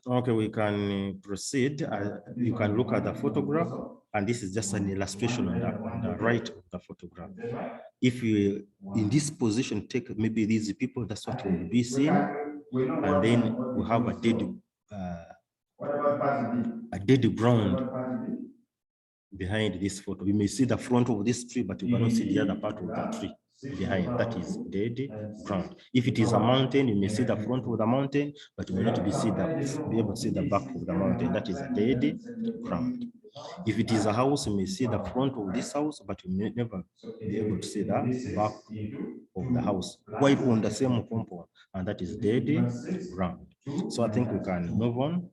Okay, we can proceed. You can look at the photograph, and this is just an illustration on the right of the photograph. If you, in this position, take maybe these people, that's what will be seen. And then we have a dead ground behind this photo. You may see the front of this tree, but you cannot see the other part of the tree behind. That is dead ground. If it is a mountain, you may see the front of the mountain, but you may not be able to see the back of the mountain. That is a dead ground. If it is a house, you may see the front of this house, but you may never be able to see the back of the house while on the same compound, and that is dead ground. So I think we can move on.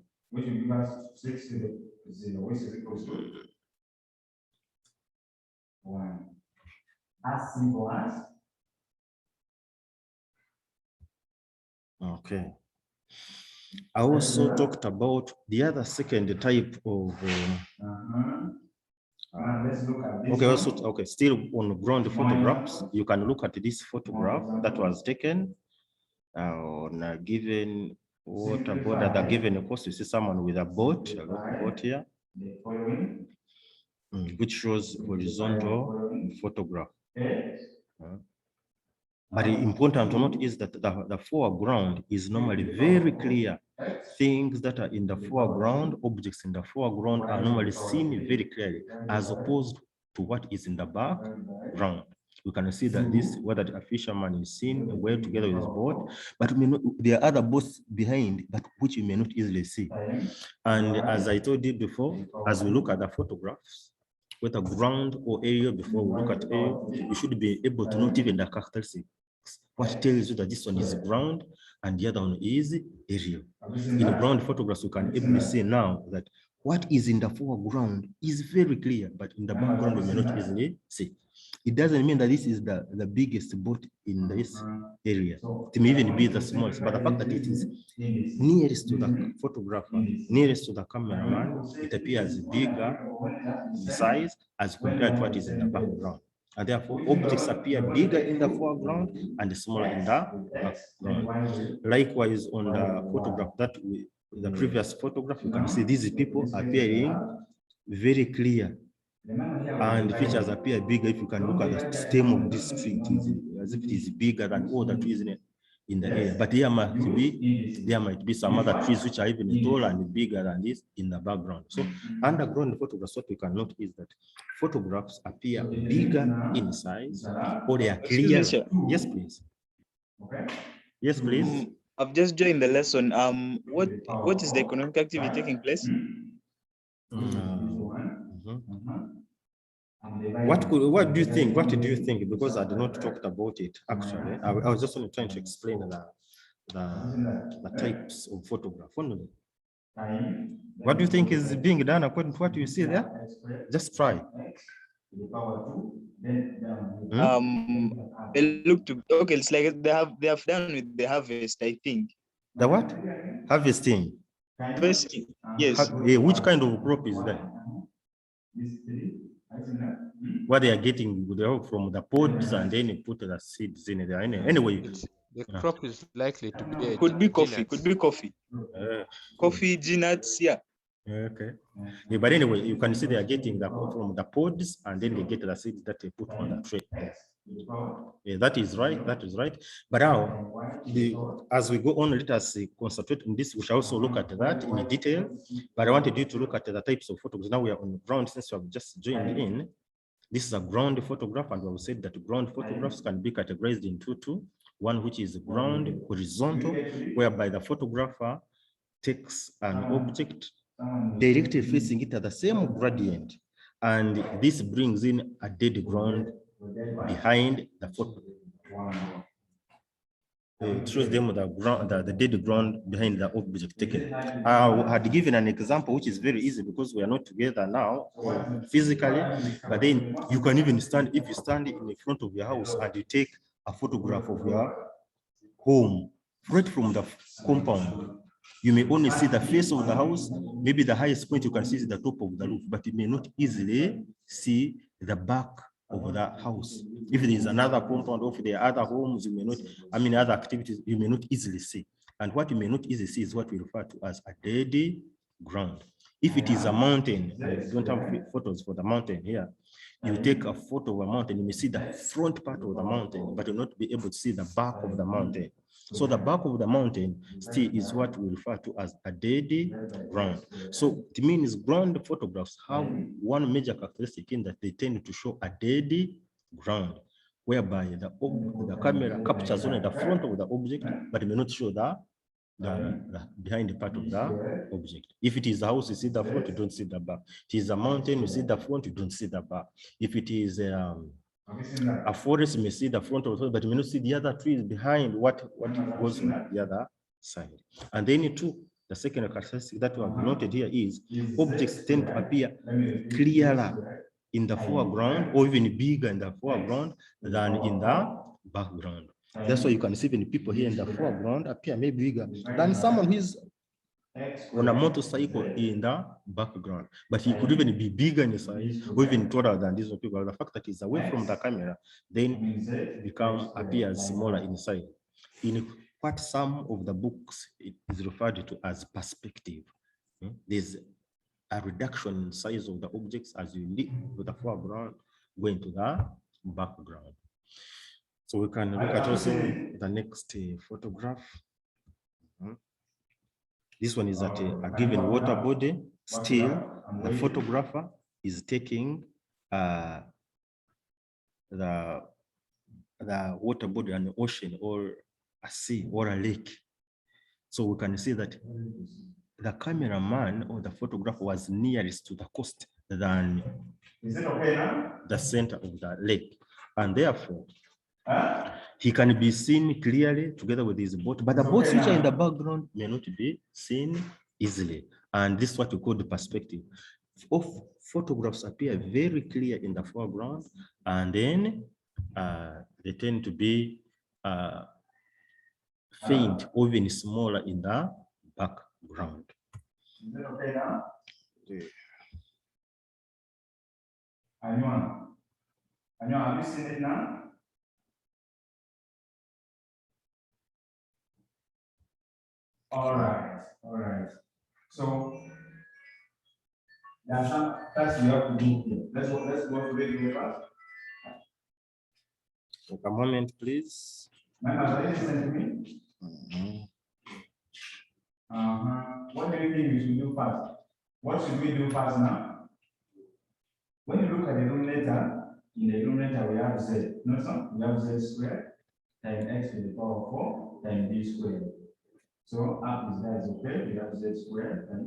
As simple as. Okay. I also talked about the other second type of. Let's look at this. Okay. Also, okay. Still on ground photographs, you can look at this photograph that was taken on a given water border. The given coast, you see someone with a boat here. Which shows horizontal photograph. But important to note is that the foreground is normally very clear. Things that are in the foreground, objects in the foreground are normally seen very clearly, as opposed to what is in the background. We can see that this, whether a fisherman is seen well together with his boat, but there are other boats behind, but which you may not easily see. And as I told you before, as we look at the photographs, whether ground or aerial, before we look at aerial, you should be able to note even the characteristics. What tells you that this one is ground and the other one is aerial. In the ground photographs, you can able to see now that what is in the foreground is very clear, but in the background, we may not easily see. It doesn't mean that this is the biggest boat in this area. It may even be the smallest, but the fact that it is nearest to the photographer, nearest to the cameraman, it appears bigger in size as compared to what is in the background. And therefore, objects appear bigger in the foreground and smaller in the background. Likewise, on the photograph the previous photograph, you can see these people appearing very clear, and features appear bigger. If you can look at the stem of this tree, it is as if it is bigger than all the trees in the area. But there might be some other trees which are even taller and bigger than this in the background. So underground photographs, what we can note is that photographs appear bigger in size, or they are clear. Yes, please. Okay. Yes, please. I've just joined the lesson. What is the economic activity taking place? What do you think? What do you think? Because I did not talk about it actually. I was just only trying to explain the types of photograph only. What do you think is being done according to what you see there? Just try. Okay, it's like they have done with the harvest, I think. The what? Harvesting. Harvesting. Yes. Which kind of crop is that? What they are getting from the pods, and then you put the seeds in there. Anyway, the crop is likely to be could be coffee. Could be coffee. Coffee, nuts, yeah. Okay. Yeah, but anyway, you can see they are getting from the pods, and then they get the seeds that they put on the tray. Yeah, that is right. That is right. But now, as we go on, let us concentrate on this. We shall also look at that in detail. But I wanted you to look at the types of photographs. Now we are on the ground, since you have just joined in. This is a ground photograph, and we have said that ground photographs can be categorized into two. One which is ground horizontal, whereby the photographer takes an object directly facing it at the same gradient, and this brings in a dead ground behind the photo. It shows them the dead ground behind the object taken. I had given an example which is very easy because we are not together now physically, but then you can even stand, if you stand in the front of your house and you take a photograph of your home right from the compound. You may only see the face of the house. Maybe the highest point you can see is the top of the roof, but you may not easily see the back of the house. If there is another compound, or if there are other homes, you may not, I mean, other activities, you may not easily see. And what you may not easily see is what we refer to as a dead ground. If it is a mountain, I don't have photos for the mountain here. You take a photo of a mountain, you may see the front part of the mountain, but you'll not be able to see the back of the mountain. So the back of the mountain still is what we refer to as a dead ground. So it means ground photographs have one major characteristic in that they tend to show a dead ground, whereby the camera captures only the front of the object, but it may not show the behind the part of the object. If it is a house, you see the front, you don't see the back. It is a mountain, you see the front, you don't see the back. If it is a forest, you may see the front of the forest, but you may not see the other trees behind what goes on the other side. And then too, the second characteristic that we have noted here is objects tend to appear clearer in the foreground, or even bigger in the foreground than in the background. That's why you can see even people here in the foreground appear maybe bigger than someone who is on a motorcycle in the background. But he could even be bigger in size, or even taller than these people. The fact that he's away from the camera, then appears smaller in size. In what some of the books it is referred to as perspective. There's a reduction in size of the objects as you leave to the foreground, going to the background. So we can look at also the next photograph. This one is at a given water body. Still, the photographer is taking the water body, an ocean or a sea or a lake. So we can see that the cameraman or the photographer was nearest to the coast than the center of the lake. And therefore, he can be seen clearly together with his boat, but the boats which are in the background may not be seen easily. And this is what we call the perspective. Photographs appear very clear in the foreground, and then they tend to be faint or even smaller in the background. Is it okay now? Anyone, have you seen it now? All right. So there's some tasks you have to do here. Let's go through it here first. A moment, please. Members, are you listening to me? What do you think we should do first? What should we do first now? When you look at the illuminator, in the illuminator we have Z. No, sir? We have Z squared times x to the power of 4 times b squared. So up is that is okay. We have Z squared and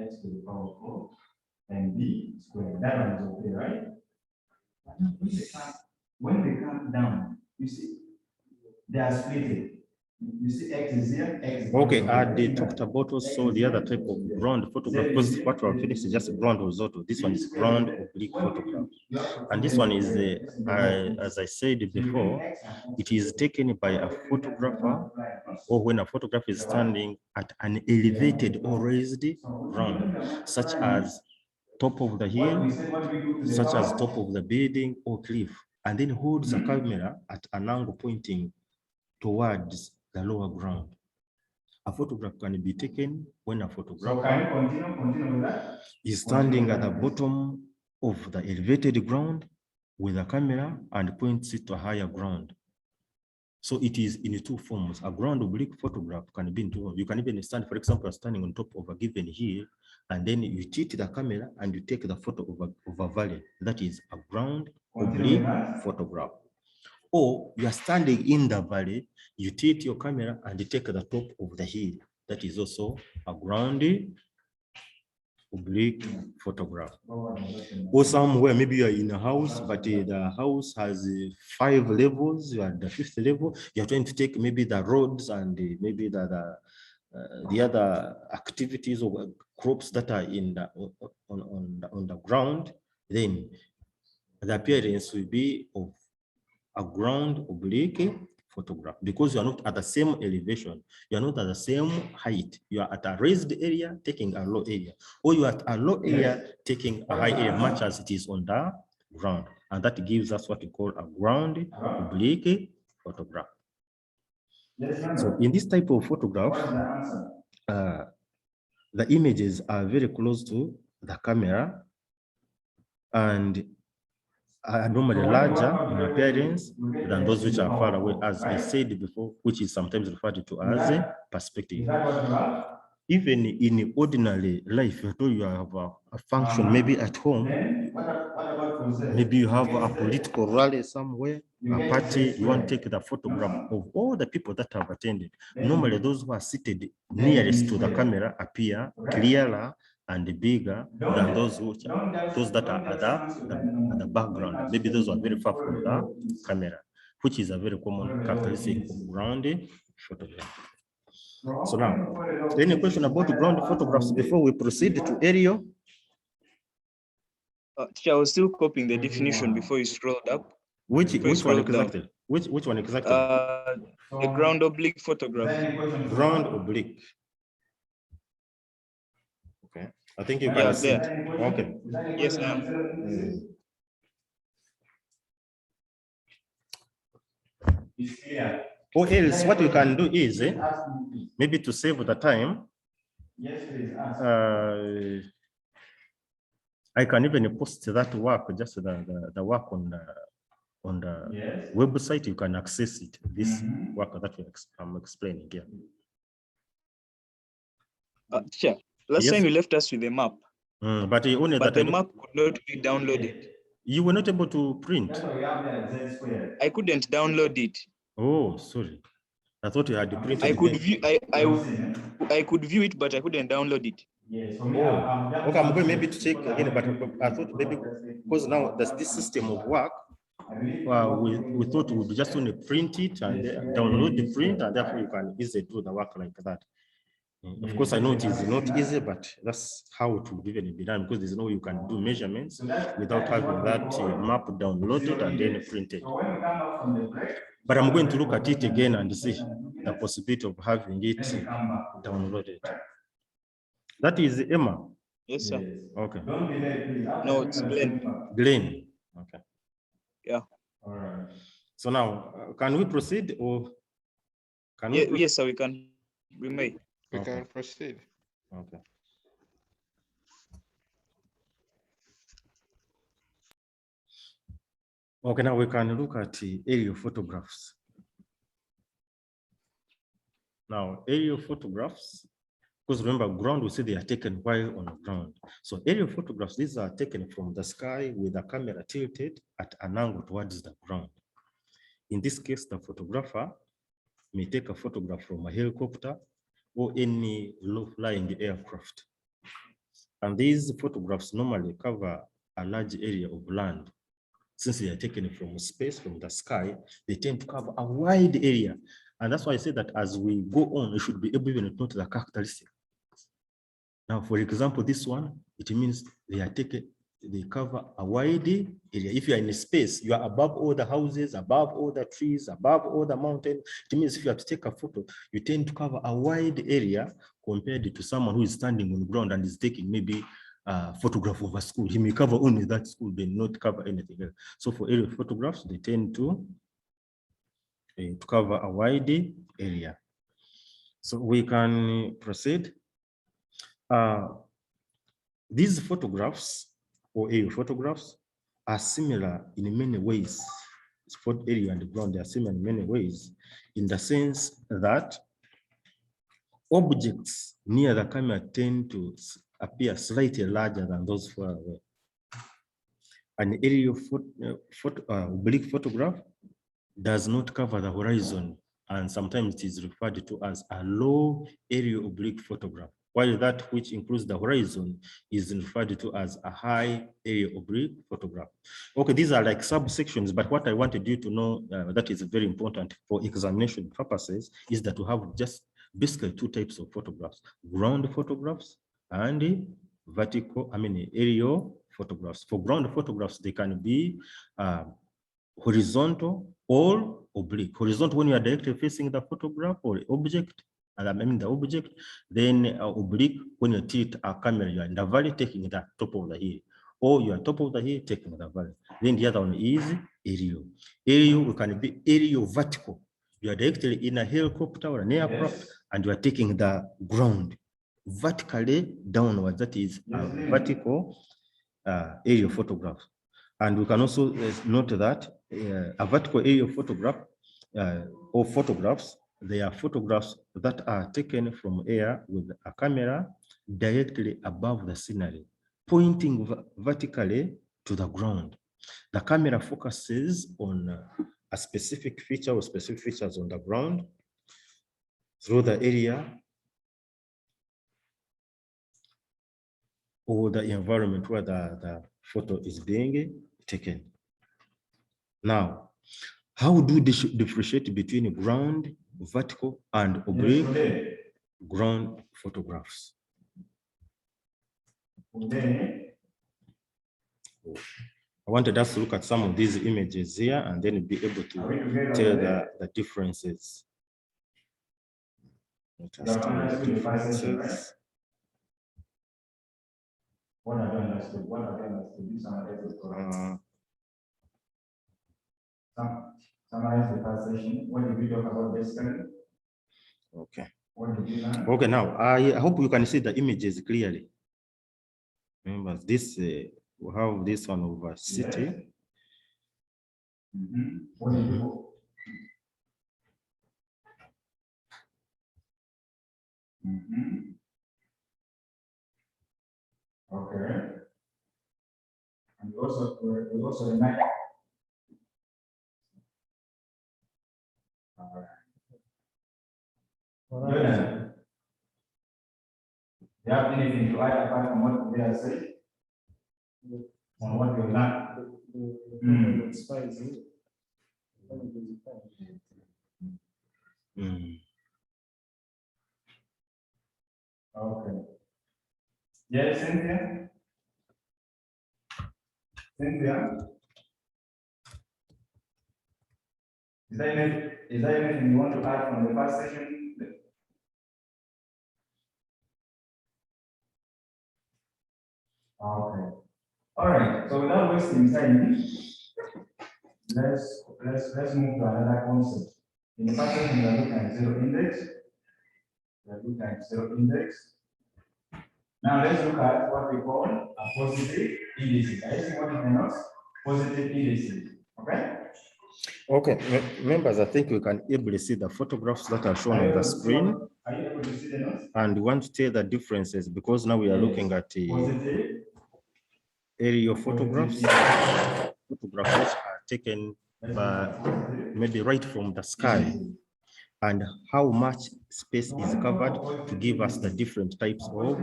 x to the power of 4 and b squared. That one is okay, right? When they come down, you see, they are split. You see x is here, x is okay, they talked about also the other type of ground photograph, because what we are finished is just ground horizontal. This one is ground oblique photograph. And this one is, as I said before, it is taken by a photographer, or when a photographer is standing at an elevated or raised ground, such as top of the hill, such as top of the building or cliff, and then holds the camera at an angle pointing towards the lower ground. A photograph can be taken when a photographer continue with that? is standing at the bottom of the elevated ground with a camera and points it to a higher ground. So it is in two forms. A ground oblique photograph can be in two forms. You can even stand, for example, you're standing on top of a given hill, and then you tilt the camera and you take the photo of a valley. That is a ground oblique photograph. Or you are standing in the valley, you tilt your camera and you take the top of the hill. That is also a ground oblique photograph. Or somewhere, maybe you are in a house, but the house has 5 levels. You are at the 5th level. You are trying to take maybe the roads and maybe the other activities or crops that are in the on the ground. Then the appearance will be of a ground oblique photograph, because you are not at the same elevation, you are not at the same height. You are at a raised area taking a low area, or you are at a low area taking a high area, much as it is on the ground. And that gives us what we call a ground oblique photograph. So in this type of photograph, the images are very close to the camera and are normally larger in appearance than those which are far away, as I said before, which is sometimes referred to as a perspective. Even in ordinary life, you have a function maybe at home, maybe you have a political rally somewhere, a party, you want to take the photograph of all the people that have attended. Normally, those who are seated nearest to the camera appear clearer and bigger than those that are at the background. Maybe those are very far from the camera, which is a very common characteristic of ground photograph. So now, any question about ground photographs before we proceed to aerial? I was still copying the definition before you scrolled up. Which one exactly? Which one exactly? The ground oblique photograph. Ground oblique. Okay. I think you can see it. Okay. Yes, I am. Or else what we can do is, maybe to save the time, I can even post that work, just the work on the website. You can access it, this work that I'm explaining here. Sure. Last time you left us with a map. But the map could not be downloaded. You were not able to print. I couldn't download it. Oh, sorry. I thought you had printed. I could view. I could view it, but I couldn't download it. Yes. Oh, okay. I'm going maybe to check again, but I thought maybe because now there's this system of work. We thought we would just only print it and download the print, and therefore you can easily do the work like that. Of course, I know it is not easy, but that's how it would even be done, because there's no way you can do measurements without having that map downloaded and then printed. But I'm going to look at it again and see the possibility of having it downloaded. That is Emma. Yes, sir. Okay. No, it's Glenn. Glenn. Okay. Yeah. All right. So now, can we proceed, or can we? Yes, sir. We can. We may. We can proceed. Okay. Okay, now we can look at aerial photographs. Now, aerial photographs, because remember, ground, we say they are taken while on the ground. So aerial photographs, these are taken from the sky with the camera tilted at an angle towards the ground. In this case, the photographer may take a photograph from a helicopter or any low-flying aircraft. And these photographs normally cover a large area of land. Since they are taken from space, from the sky, they tend to cover a wide area. And that's why I say that as we go on, we should be able to note the characteristics. Now, for example, this one, it means they cover a wide area. If you are in space, you are above all the houses, above all the trees, above all the mountains. It means if you have to take a photo, you tend to cover a wide area compared to someone who is standing on the ground and is taking maybe a photograph of a school. He may cover only that school, but not cover anything else. So for aerial photographs, they tend to cover a wide area. So we can proceed. These photographs or aerial photographs are similar in many ways. For area and ground, they are similar in many ways, in the sense that objects near the camera tend to appear slightly larger than those far away. An aerial oblique photograph does not cover the horizon, and sometimes it is referred to as a low aerial oblique photograph, while that which includes the horizon is referred to as a high aerial oblique photograph. Okay, these are like subsections, but what I wanted you to know that is very important for examination purposes is that we have just basically two types of photographs: ground photographs and aerial photographs. For ground photographs, they can be horizontal or oblique. Horizontal when you are directly facing the photograph or object, the object, then oblique when you tilt a camera, you are in the valley taking the top of the hill. or you are top of the hill, taking the valley. Then the other one is aerial. Aerial can be aerial vertical. You are directly in a helicopter or an aircraft, and you are taking the ground vertically downwards. That is a vertical aerial photograph. And we can also note that a vertical aerial photograph or photographs, they are photographs that are taken from air with a camera directly above the scenery, pointing vertically to the ground. The camera focuses on a specific feature or specific features on the ground through the area or the environment where the photo is being taken. Now, how do they differentiate between ground, vertical, and oblique ground photographs? I wanted us to look at some of these images here and then be able to tell the differences. Let us tell the differences. What have you understood? What have you understood? This one summarize the first session. What did we talk about basically? Okay. What did we learn? Okay, now I hope you can see the images clearly. Remember this, we have this one of a city. Yes. What did you do? Okay. And also the night. All right. Jordan, do you have anything to add apart from what they are saying? On what we learned? Okay. Yes, Cynthia? Cynthia? Is there anything you want to add from the first session? Okay. All right. So without wasting time, let's move to another concept. In the first session, we are looking at zero index. We are looking at zero index. Now let's look at what we call a positive indices. I see what it means. Positive indices. Okay. Okay, members, I think we can able see the photographs that are shown on the screen. Are you able to see the notes? And we want to tell the differences because now we are looking at the aerial photographs. Photographs which are taken by maybe right from the sky, and how much space is covered to give us the different types of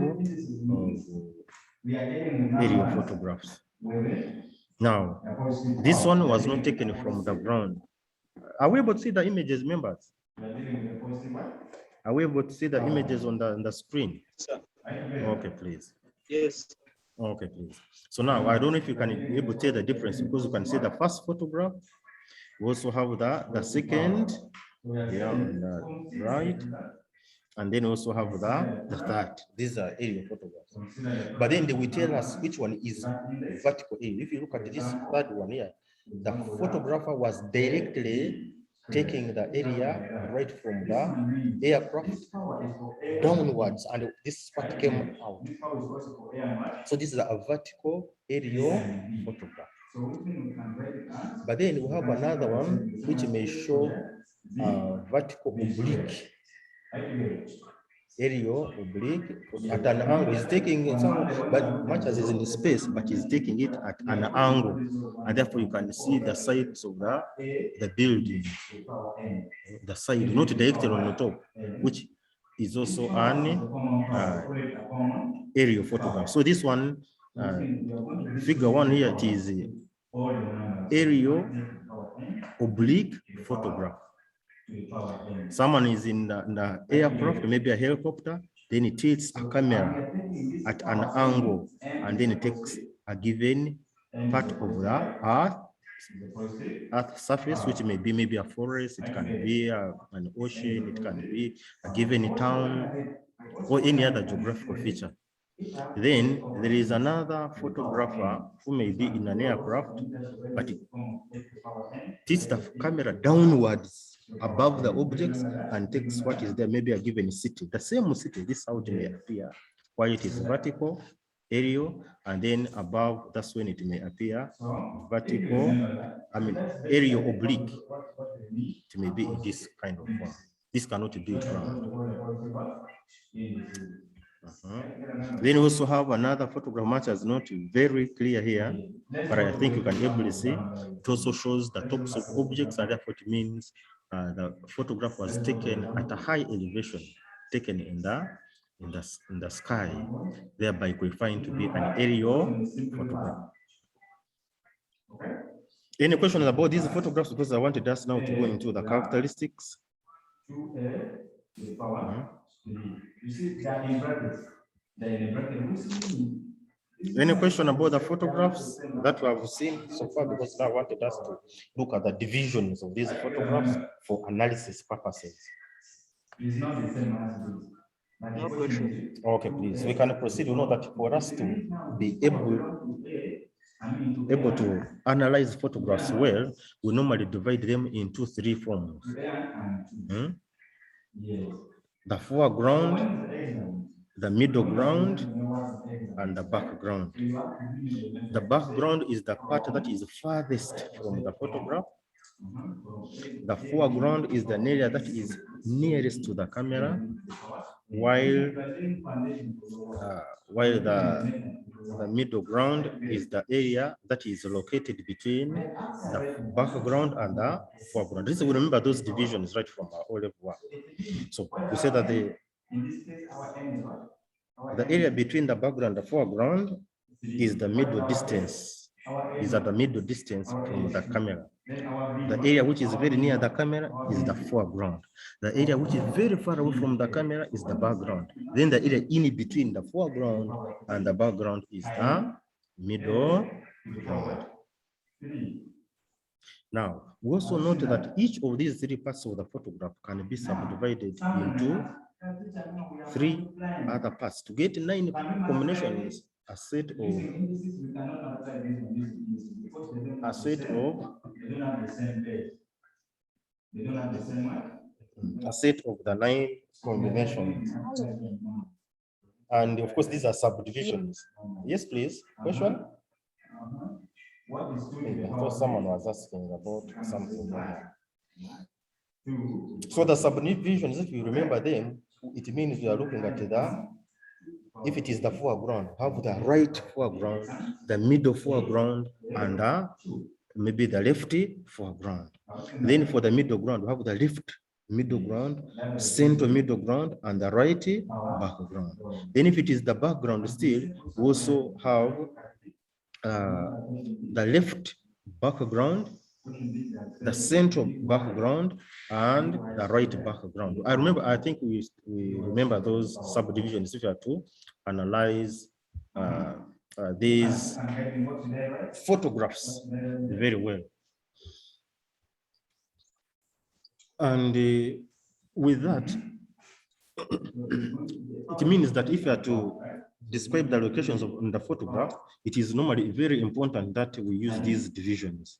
aerial photographs. Now, this one was not taken from the ground. Are we able to see the images, members? Are we able to see the images on the screen? Sir. Okay, please. Yes. Okay, please. So now I don't know if you can be able to tell the difference because you can see the first photograph. We also have the second here on the right, and then also have the third. These are aerial photographs. But then they will tell us which one is vertical aerial. If you look at this third one here, the photographer was directly taking the area right from the aircraft downwards, and this part came out. So this is a vertical aerial photograph. But then we have another one which may show vertical oblique. Aerial oblique at an angle. He's taking it some, but much as is in the space, but he's taking it at an angle, and therefore you can see the sides of the building, the side, not directly on the top, which is also an aerial photograph. So this one, figure one here, it is aerial oblique photograph. Someone is in the aircraft, maybe a helicopter, then it tilts a camera at an angle, and then it takes a given part of the earth surface, which may be maybe a forest, it can be an ocean, it can be a given town, or any other geographical feature. Then there is another photographer who may be in an aircraft, but tilts the camera downwards above the objects and takes what is there, maybe a given city. The same city, this is how it may appear, while it is vertical, aerial, and then above, that's when it may appear vertical, aerial oblique. It may be in this kind of form. This cannot be ground. Then we also have another photograph, much as not very clear here, but I think you can able to see. It also shows the tops of objects, and therefore it means the photograph was taken at a high elevation, taken in the sky, thereby qualifying to be an aerial photograph. Any questions about these photographs? Because I wanted us now to go into the characteristics. You see, they are in brackets. Any question about the photographs that we have seen so far? Because now I wanted us to look at the divisions of these photographs for analysis purposes. It's not the same as this. No question. Okay, please. We can proceed. You know that for us to be able to analyze photographs well, we normally divide them into 3 forms. The foreground, the middle ground, and the background. The background is the part that is farthest from the photograph. The foreground is the area that is nearest to the camera, while the middle ground is the area that is located between the background and the foreground. This, we remember those divisions right from our O-level work. So we say that the area between the background and the foreground is the middle distance, is at the middle distance from the camera. The area which is very near the camera is the foreground. The area which is very far away from the camera is the background. Then the area in between the foreground and the background is the middle ground. Now, we also note that each of these 3 parts of the photograph can be subdivided into 3 other parts to get 9 combinations, a set of the 9 combinations. And of course, these are subdivisions. Yes, please. Question? I thought someone was asking about something there. So the subdivisions, if you remember them, it means you are looking at if it is the foreground, have the right foreground, the middle foreground, and maybe the left foreground. Then for the middle ground, we have the left middle ground, center middle ground, and the right background. Then if it is the background still, we also have the left background, the central background, and the right background. I think we remember those subdivisions if you are to analyze these photographs very well. And with that, it means that if you are to describe the locations in the photograph, it is normally very important that we use these divisions.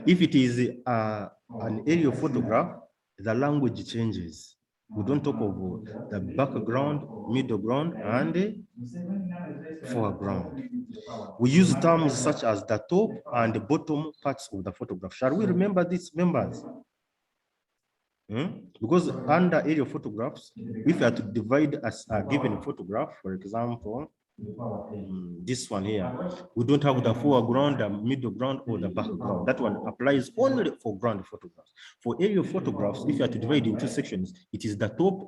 If it is an aerial photograph, the language changes. We don't talk of the background, middle ground, and foreground. We use terms such as the top and the bottom parts of the photograph. Shall we remember these members? Because under aerial photographs, if you are to divide a given photograph, for example, this one here, we don't have the foreground, the middle ground, or the background. That one applies only for ground photographs. For aerial photographs, if you are to divide into sections, it is the top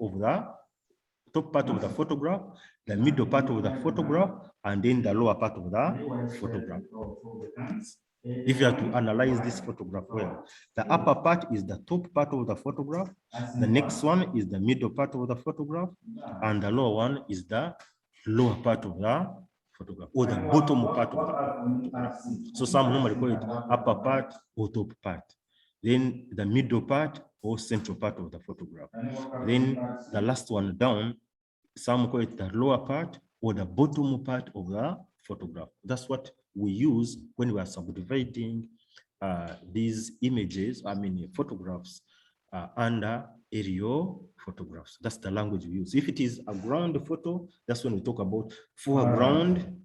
part of the photograph, the middle part of the photograph, and then the lower part of the photograph. If you are to analyze this photograph well, the upper part is the top part of the photograph, the next one is the middle part of the photograph, and the lower one is the lower part of the photograph, or the bottom part of the photograph. So some normally call it upper part or top part. Then the middle part or central part of the photograph. Then the last one down some call it the lower part or the bottom part of the photograph. That's what we use when we are subdividing these images, photographs under aerial photographs. That's the language we use. If it is a ground photo, that's when we talk about foreground.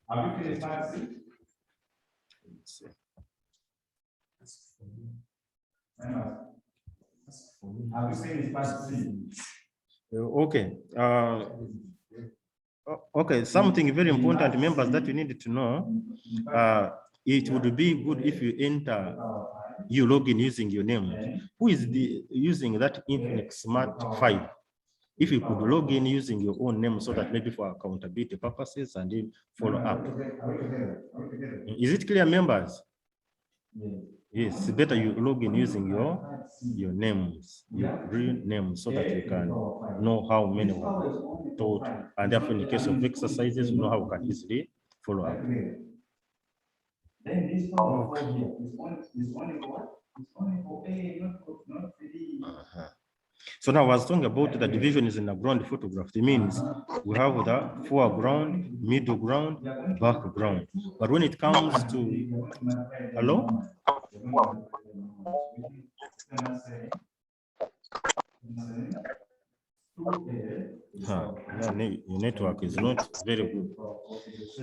Have you finished part C? Have you finished part C? Okay. Okay, something very important, members, that you need to know. It would be good if you enter, you log in using your name. Who is using that Infinix Smart 5? If you could log in using your own name so that maybe for accountability purposes and then follow up. Is it clear, members? Yes, it's better you log in using your names, your real names, so that you can know how many were taught, and therefore in the case of exercises, you know how we can easily follow up. Then this power four here is only for what? It's only for A, not 3D. So now I was talking about the divisions in the ground photograph. It means we have the foreground, middle ground, background. But when it comes to, hello? Your network is not very good.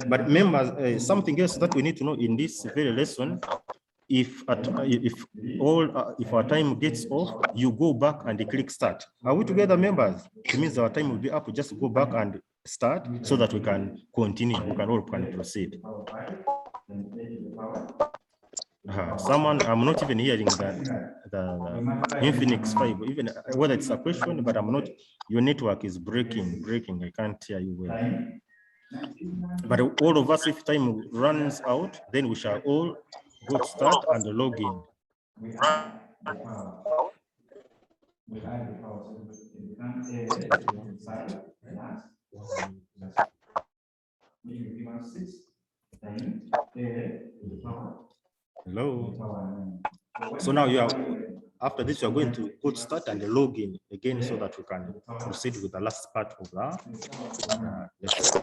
But members, something else that we need to know in this very lesson, if our time gets off, you go back and click start. Are we together, members? It means our time will be up. Just go back and start so that we can continue. We can all proceed. Someone, I'm not even hearing the Infinix 5, even whether it's a question, but I'm not. Your network is breaking. I can't hear you well. But all of us, if time runs out, then we shall all go to start and log in. Hello. So now you are, after this, you are going to go to start and log in again so that we can proceed with the last part of the lesson.